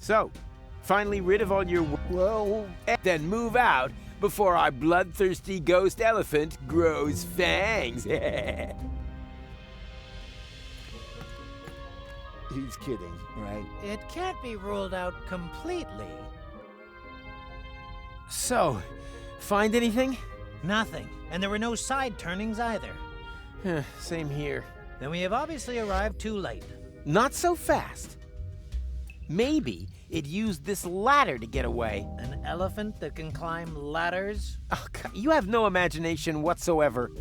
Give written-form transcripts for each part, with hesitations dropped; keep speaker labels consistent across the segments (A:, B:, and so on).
A: So, finally rid of all your then move out before our bloodthirsty ghost elephant grows fangs. He's kidding, right?
B: It can't be ruled out completely.
A: So, find anything?
B: Nothing. And there were no side turnings either.
A: Same here.
B: Then we have obviously arrived too late.
A: Not so fast. Maybe it used this ladder to get away.
B: An elephant that can climb ladders?
A: Oh, God, you have no imagination whatsoever.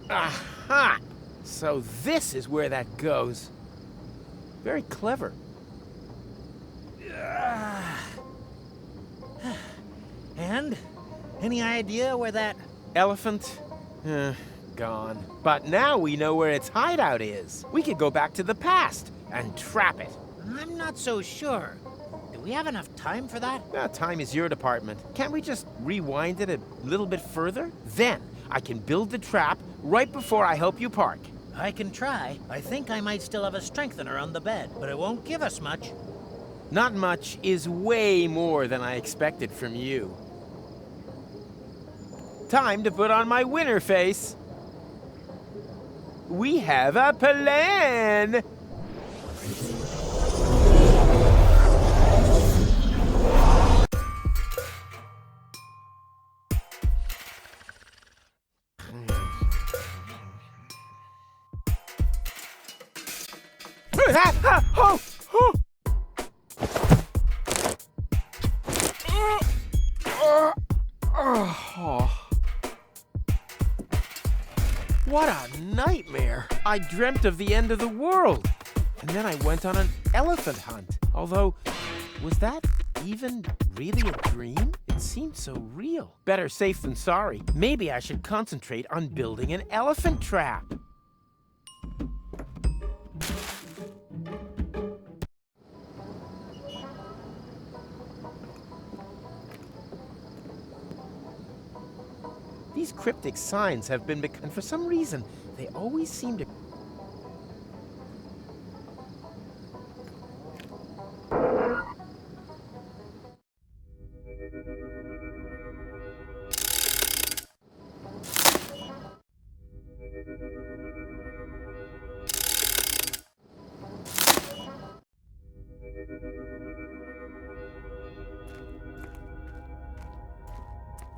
A: Aha! So this is where that goes. Very clever.
B: And? Any idea where that...
A: Elephant? Gone. But now we know where its hideout is. We could go back to the past and trap it.
B: I'm not so sure. Do we have enough time for that?
A: Time is your department. Can't we just rewind it a little bit further? Then I can build the trap right before I help you park.
B: I can try. I think I might still have a strengthener on the bed, but it won't give us much.
A: Not much is way more than I expected from you. Time to put on my winner face. We have a plan! What a nightmare! I dreamt of the end of the world, and then I went on an elephant hunt. Although, was that even really a dream? It seemed so real. Better safe than sorry. Maybe I should concentrate on building an elephant trap. These cryptic signs have been and for some reason, they always seem to...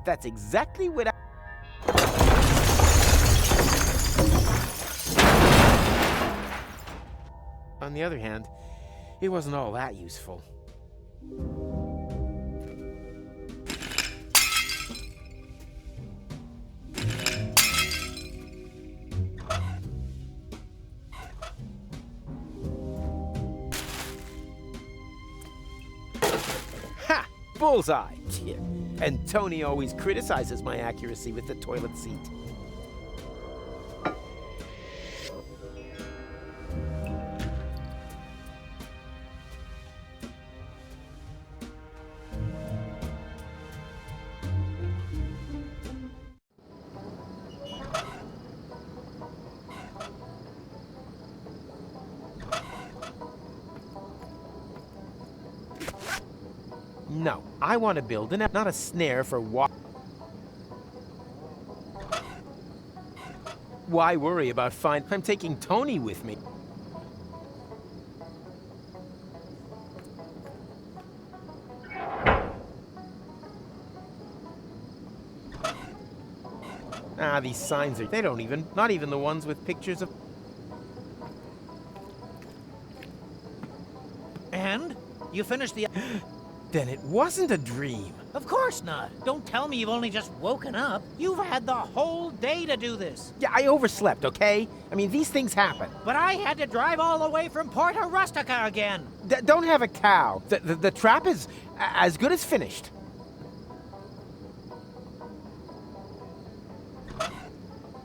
A: That's exactly what I... On the other hand, it wasn't all that useful. Ha! Bullseye! And Tony always criticizes my accuracy with the toilet seat. No, I want to build not a snare for Why worry about I'm taking Tony with me. These signs not even the ones with pictures of...
B: And? You finished the...
A: Then it wasn't a dream.
B: Of course not. Don't tell me you've only just woken up. You've had the whole day to do this.
A: Yeah, I overslept, okay? I mean, these things happen.
B: But I had to drive all the way from Porta Rustica again.
A: Don't have a cow. The trap is as good as finished.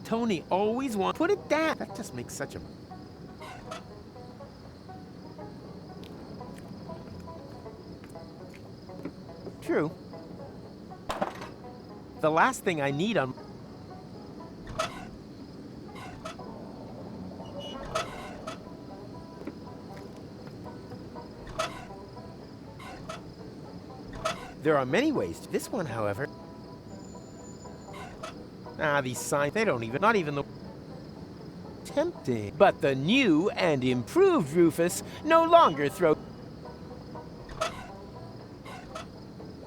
A: Tony always wants... Put it down. That just makes such a... True. The last thing I need on... There are many ways. This one, however... Ah, these signs, they don't even... Not even the... Tempting. But the new and improved Rufus no longer throw...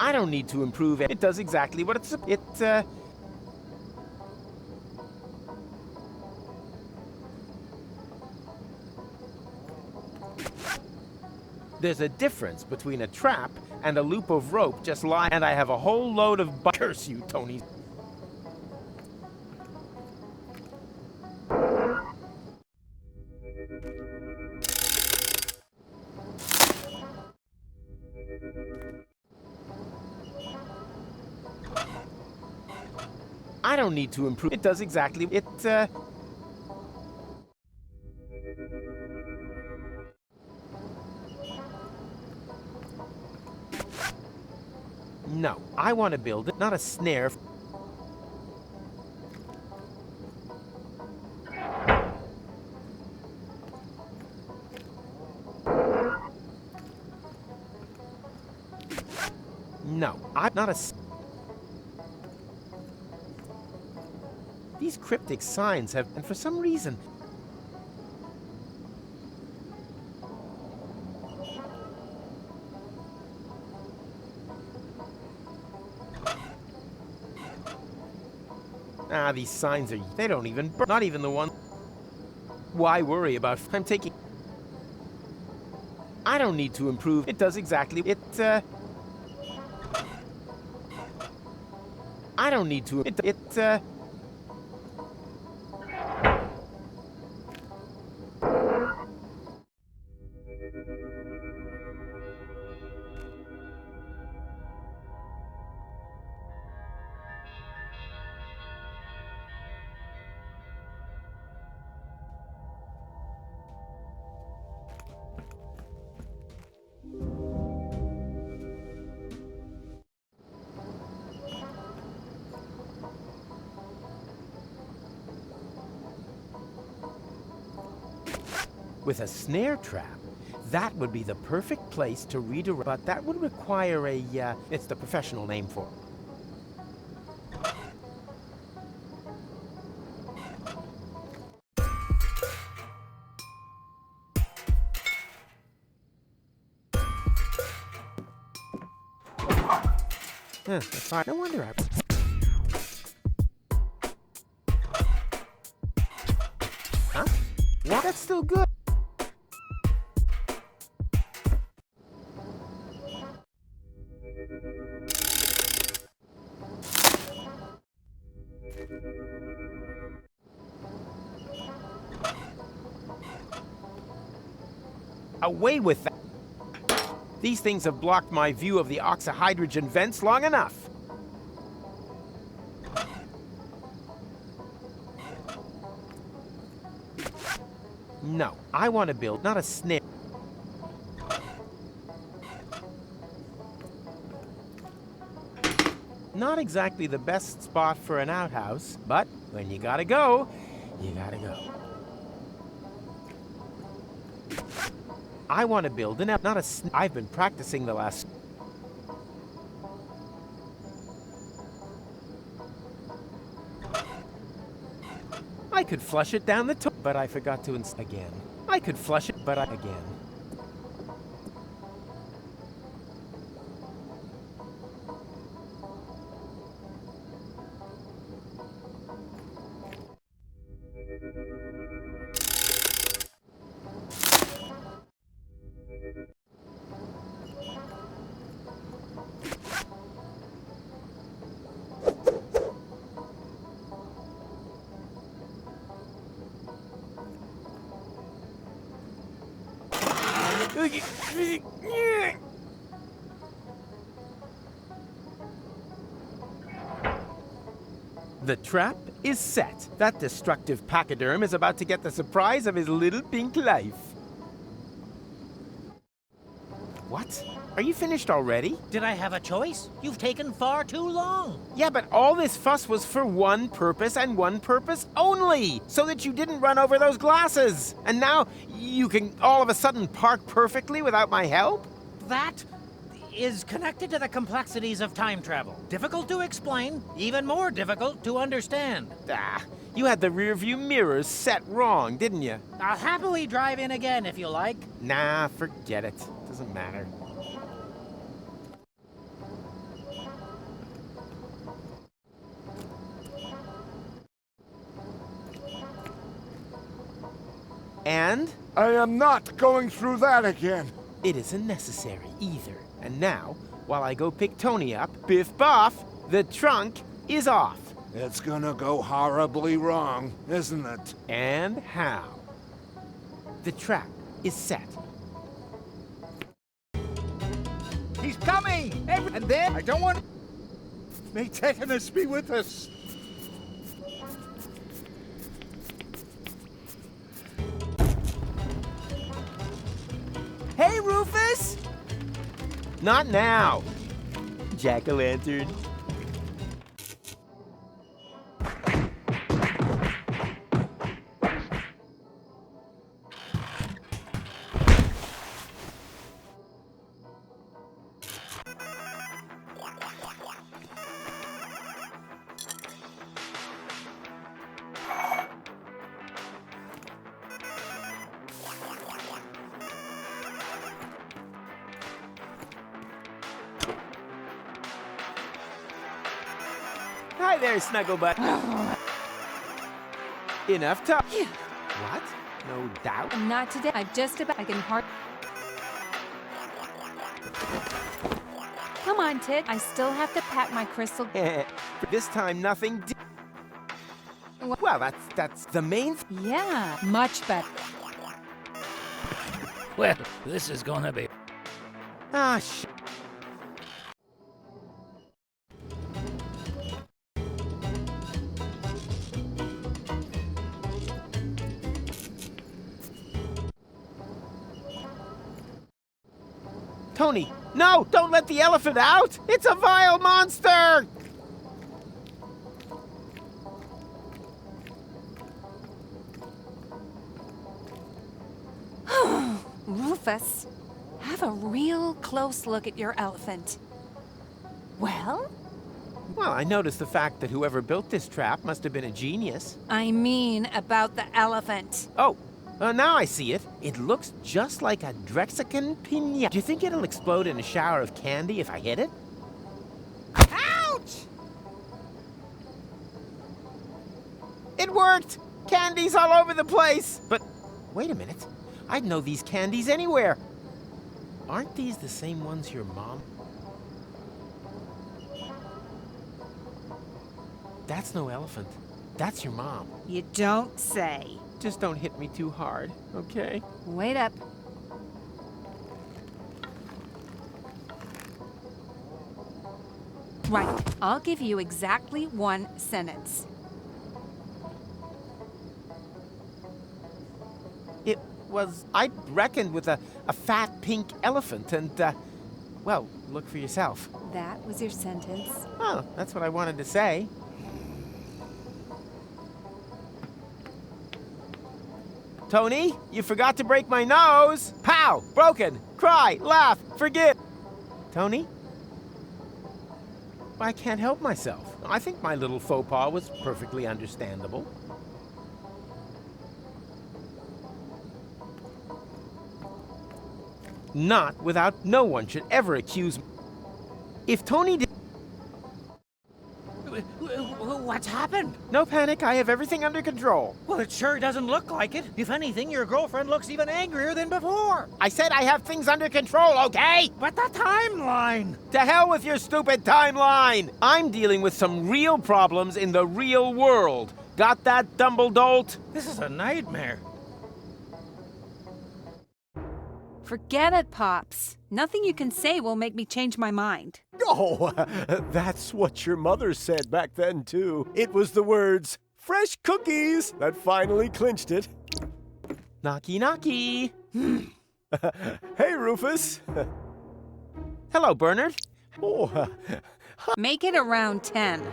A: I don't need to improve it. It does exactly what it's... There's a difference between a trap and a loop of rope just lying, and I have a whole load of... Curse you, Tony. I don't need to improve. It does exactly... No, I want to build it, not a snare. No, I'm not a... These cryptic signs have, and for some reason... Ah, these signs are... They don't even... Not even the one... Why worry about... I'm taking... I don't need to improve. It does exactly... I don't need to... With a snare trap, that would be the perfect place to redirect, but that would require a, it's the professional name for it. That's fine. No wonder I... Huh? What? That's still good. Away with that! These things have blocked my view of the oxyhydrogen vents long enough. No, I want to build, not a snare. Not exactly the best spot for an outhouse, but when you gotta go, you gotta go. I want to build an not a I've been practicing the last... I could flush it down the but I forgot to again. I could flush it, but again. The trap is set. That destructive pachyderm is about to get the surprise of his little pink life. What? Are you finished already?
B: Did I have a choice? You've taken far too long.
A: Yeah, but all this fuss was for one purpose and one purpose only, so that you didn't run over those glasses. And now you can all of a sudden park perfectly without my help?
B: That is connected to the complexities of time travel. Difficult to explain, even more difficult to understand.
A: Ah, you had the rearview mirrors set wrong, didn't you?
B: I'll happily drive in again if you like.
A: Nah, forget it. Doesn't matter. And?
C: I am not going through that again.
A: It isn't necessary either. And now, while I go pick Tony up, biff boff, the trunk is off.
C: It's gonna go horribly wrong, isn't it?
A: And how? The trap is set.
D: He's coming! And then, I don't want... May tetanus be with us.
A: Hey, Rufus! Not now, jack-o'-lantern. Hi there, Snugglebutt. Enough talk. What? No doubt?
E: Not today. I can Come on, Tit. I still have to pack my crystal.
A: This time, nothing. Well, that's the main.
E: Yeah, much better.
B: Well, this is gonna be...
A: Ah, sh. Tony, no! Don't let the elephant out! It's a vile monster!
E: Rufus, have a real close look at your elephant. Well?
A: Well, I noticed the fact that whoever built this trap must have been a genius.
E: I mean about the elephant.
A: Oh, now I see it. It looks just like a Drexican piñata. Do you think it'll explode in a shower of candy if I hit it? Ouch! It worked! Candies all over the place! But wait a minute. I'd know these candies anywhere. Aren't these the same ones your mom? That's no elephant. That's your mom.
E: You don't say.
A: Just don't hit me too hard, okay?
E: Wait up. Right. I'll give you exactly one sentence.
A: It was, I reckoned with a fat pink elephant and, well, look for yourself.
E: That was your sentence.
A: Oh, that's what I wanted to say. Tony, you forgot to break my nose. Pow! Broken. Cry, laugh, forgive. Tony? I can't help myself. I think my little faux pas was perfectly understandable. Not without no one should ever accuse me. If Tony did...
B: What's happened?
A: No panic, I have everything under control.
B: Well, it sure doesn't look like it. If anything, your girlfriend looks even angrier than before.
A: I said I have things under control, okay?
B: But the timeline!
A: To hell with your stupid timeline! I'm dealing with some real problems in the real world. Got that, Dumbledolt?
B: This is a nightmare.
E: Forget it, Pops. Nothing you can say will make me change my mind.
F: Oh, that's what your mother said back then, too. It was the words, fresh cookies, that finally clinched it.
A: Knocky, knocky.
F: Hey, Rufus.
A: Hello, Bernard.
F: Oh,
E: Make it around 10.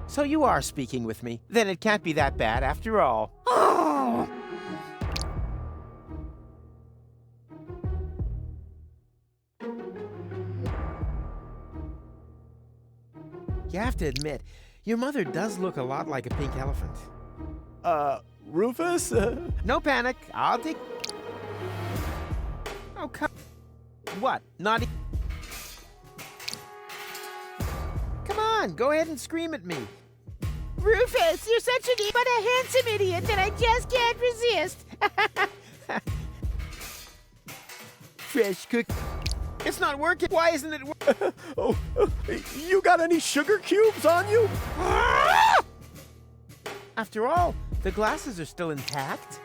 A: So you are speaking with me. Then it can't be that bad after all.
E: Oh!
A: You have to admit, your mother does look a lot like a pink elephant.
F: Rufus?
A: No panic. I'll take... Oh, come... What? Not... Come on, go ahead and scream at me.
G: Rufus, you're such an but a handsome idiot that I just can't resist.
A: Fresh cook... It's not working. Why isn't it working?
F: Oh, you got any sugar cubes on you?
A: After all, the glasses are still intact.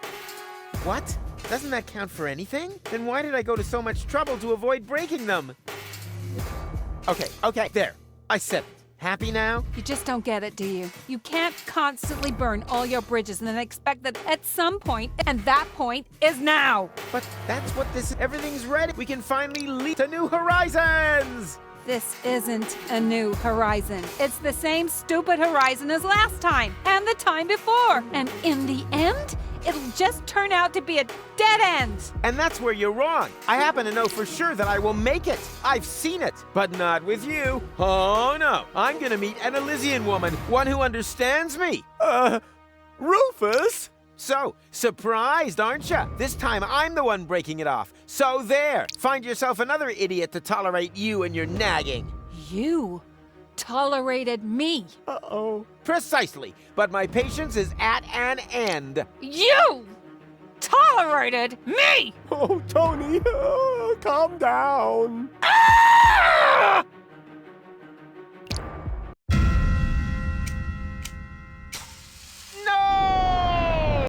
A: What? Doesn't that count for anything? Then why did I go to so much trouble to avoid breaking them? Okay, there. I said it. Happy now?
E: You just don't get it, do you? You can't constantly burn all your bridges and then expect that at some point, and that point is now.
A: But that's what this... Everything's ready. We can finally leap to new horizons!
E: This isn't a new horizon. It's the same stupid horizon as last time and the time before. And in the end, it'll just turn out to be a dead end.
A: And that's where you're wrong. I happen to know for sure that I will make it. I've seen it, but not with you. Oh no, I'm gonna meet an Elysian woman, one who understands me.
F: Rufus?
A: So, surprised, aren't ya? This time I'm the one breaking it off. So there, find yourself another idiot to tolerate you and your nagging.
E: You tolerated me.
F: Uh-oh.
A: Precisely, but my patience is at an end.
E: You tolerated me!
F: Oh, Tony, calm down.
A: No!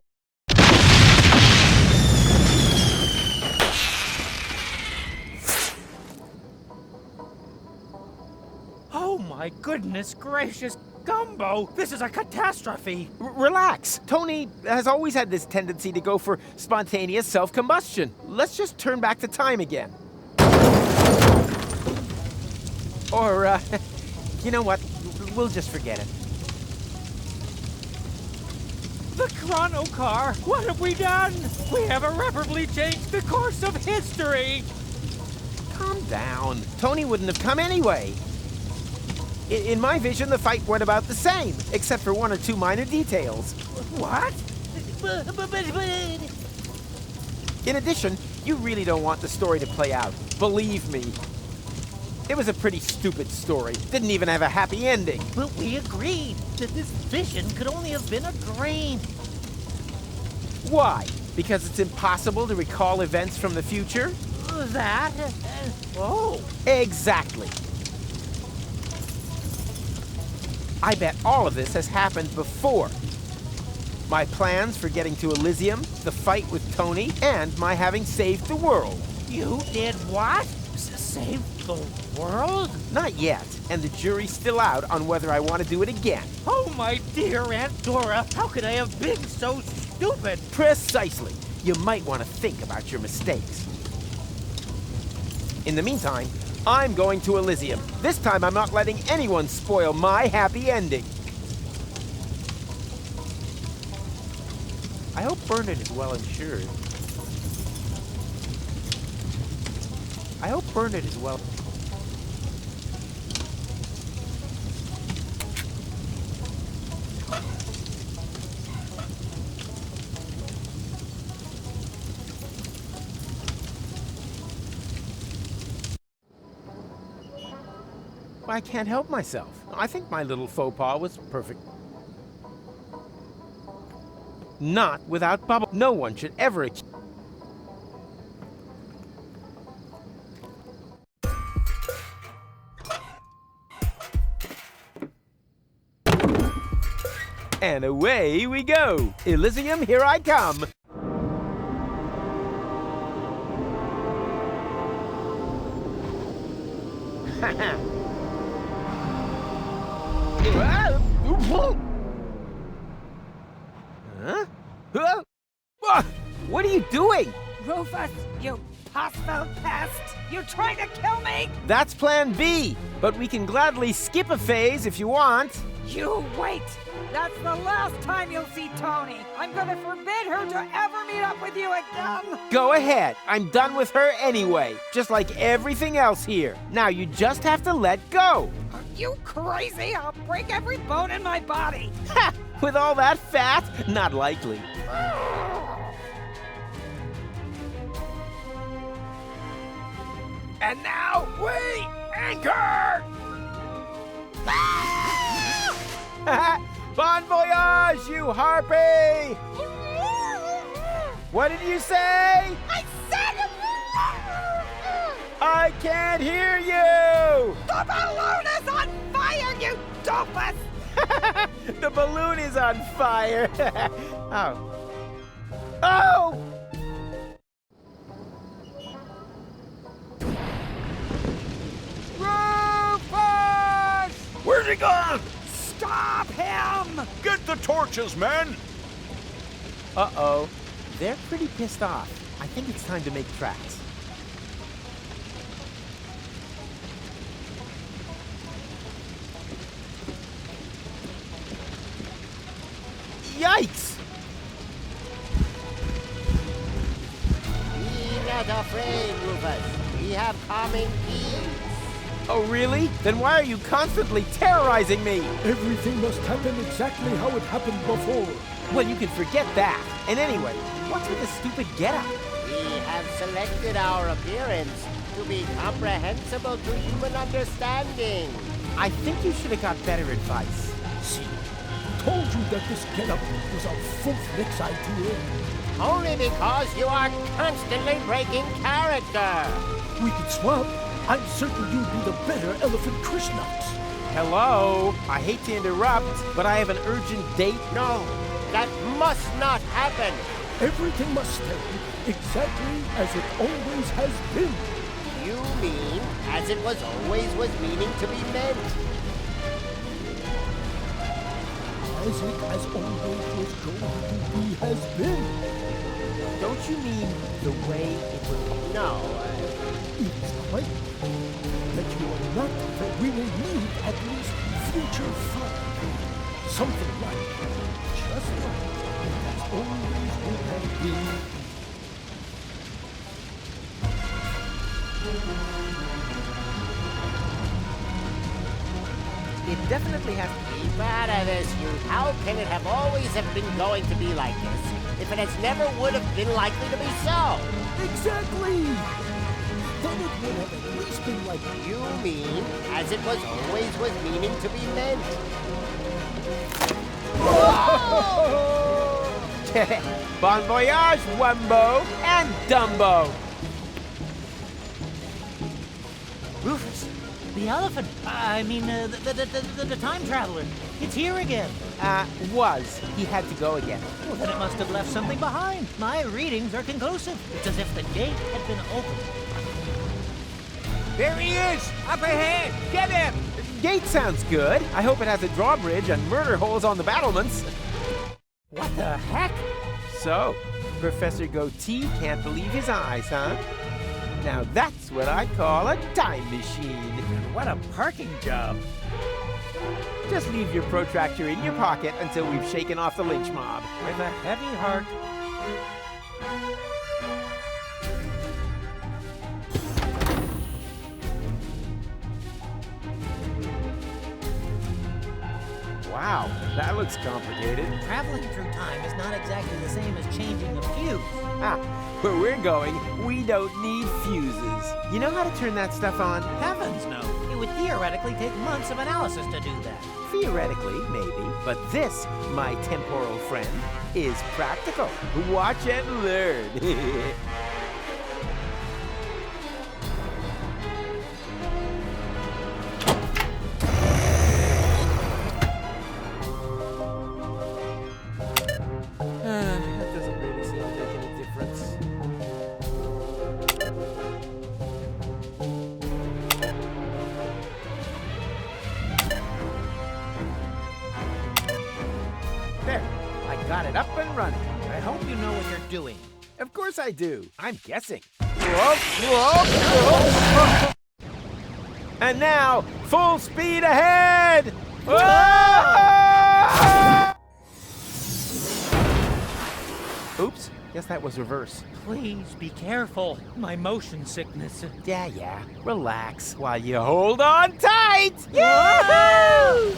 B: Oh my goodness gracious, Gumbo! This is a catastrophe!
A: Relax. Tony has always had this tendency to go for spontaneous self-combustion. Let's just turn back the time again. Or, you know what? We'll just forget it.
B: The Chrono Car! What have we done? We have irreparably changed the course of history!
A: Calm down. Tony wouldn't have come anyway. In my vision, the fight went about the same, except for one or two minor details.
B: What?
A: In addition, you really don't want the story to play out. Believe me. It was a pretty stupid story. Didn't even have a happy ending.
G: But we agreed that this vision could only have been a dream.
A: Why? Because it's impossible to recall events from the future?
G: That? Oh.
A: Exactly. I bet all of this has happened before. My plans for getting to Elysium, the fight with Tony, and my having saved the world.
G: You did what? Save the world?
A: Not yet, and the jury's still out on whether I want to do it again.
G: Oh, my dear Aunt Dora, how could I have been so stupid?
A: Precisely. You might want to think about your mistakes. In the meantime, I'm going to Elysium. This time I'm not letting anyone spoil my happy ending. I hope Bernard is well insured. I hope Bernard is well... I can't help myself. I think my little faux pas was perfect. Not without Bubble. No one should ever... And away we go. Elysium, here I come. Huh? What are you doing?
E: Rufus, you pus-filled pest! You're trying to kill me!
A: That's plan B, but we can gladly skip a phase if you want.
E: You wait! That's the last time you'll see Tony! I'm gonna forbid her to ever meet up with you again!
A: Go ahead. I'm done with her anyway, just like everything else here. Now you just have to let go.
E: Are you crazy? I'll break every bone in my body!
A: Ha! With all that fat? Not likely.
F: And now we anchor!
A: Bon voyage, you harpy! What did you say?
G: I said
A: I can't hear you!
E: The balloon is on fire, you dopus!
A: The balloon is on fire. Oh. Oh!
F: Rufus! Where's he gone?
E: Stop him!
F: Get the torches, men!
A: Uh-oh. They're pretty pissed off. I think it's time to make tracks. Yikes!
H: Be not afraid, Rufus. We have common keys.
A: Oh, really? Then why are you constantly terrorizing me?
F: Everything must happen exactly how it happened before.
A: Well, you can forget that. And anyway, what's with the stupid getup?
H: We have selected our appearance to be comprehensible to human understanding.
A: I think you should have got better advice.
F: See, told you that this getup was a full-flex idea.
H: Only because you are constantly breaking character.
F: We could swap. I'm certain you'd be the better elephant Krishnox.
A: Hello? I hate to interrupt, but I have an urgent date.
H: No, that must not happen.
F: Everything must stay exactly as it always has been.
H: You mean as it was always was meaning to be meant.
F: As it has always was going to be has been.
A: Don't you mean the way it was?
H: No,
F: It's quite that you are not that we will need at least future fun. Something like, just like it has always would have been.
A: It definitely has to be.
H: keep out of this, you. How can it have always have been going to be like this if it has never would have been likely to be so?
F: Exactly! Then it would have at least been like
H: You mean as it was always was meaning to be meant.
A: Bon voyage, Wumbo and Dumbo.
B: Rufus, the elephant. The time traveler. It's here again.
A: He had to go again.
B: Well, then it must have left something behind. My readings are conclusive. It's as if the gate had been opened.
D: There he is! Up ahead! Get him!
A: Gate sounds good. I hope it has a drawbridge and murder holes on the battlements.
B: What the heck?
A: So, Professor Goatee can't believe his eyes, huh? Now that's what I call a time machine.
B: What a parking job.
A: Just leave your protractor in your pocket until we've shaken off the lynch mob.
B: With a heavy heart.
A: Wow, that looks complicated.
B: Traveling through time is not exactly the same as changing a fuse.
A: Where we're going, we don't need fuses. You know how to turn that stuff on?
B: Heavens no. It would theoretically take months of analysis to do that.
A: Theoretically, maybe. But this, my temporal friend, is practical. Watch and learn. That doesn't really seem to make any difference. running.
B: I hope you know what you're doing.
A: Of course I do. I'm guessing. And now, full speed ahead! Oops, guess that was reverse.
B: Please be careful. My motion sickness.
A: Yeah. Relax while you hold on tight! Yahoo!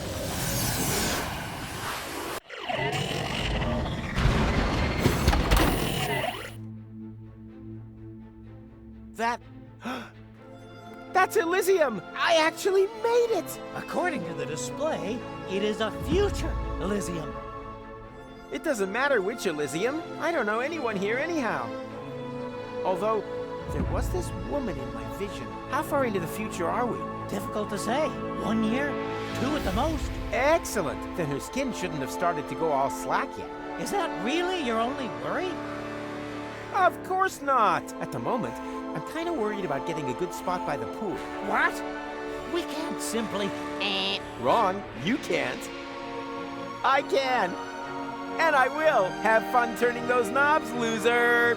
A: That's Elysium! I actually made it!
B: According to the display, it is a future Elysium.
A: It doesn't matter which Elysium. I don't know anyone here anyhow. Although, there was this woman in my vision. How far into the future are we?
B: Difficult to say. 1 year? 2 at the most.
A: Excellent! Then her skin shouldn't have started to go all slack yet.
B: Is that really your only worry?
A: Of course not! At the moment, I'm kind of worried about getting a good spot by the pool.
B: What? We can't simply...
A: Wrong, you can't. I can. And I will. Have fun turning those knobs, loser!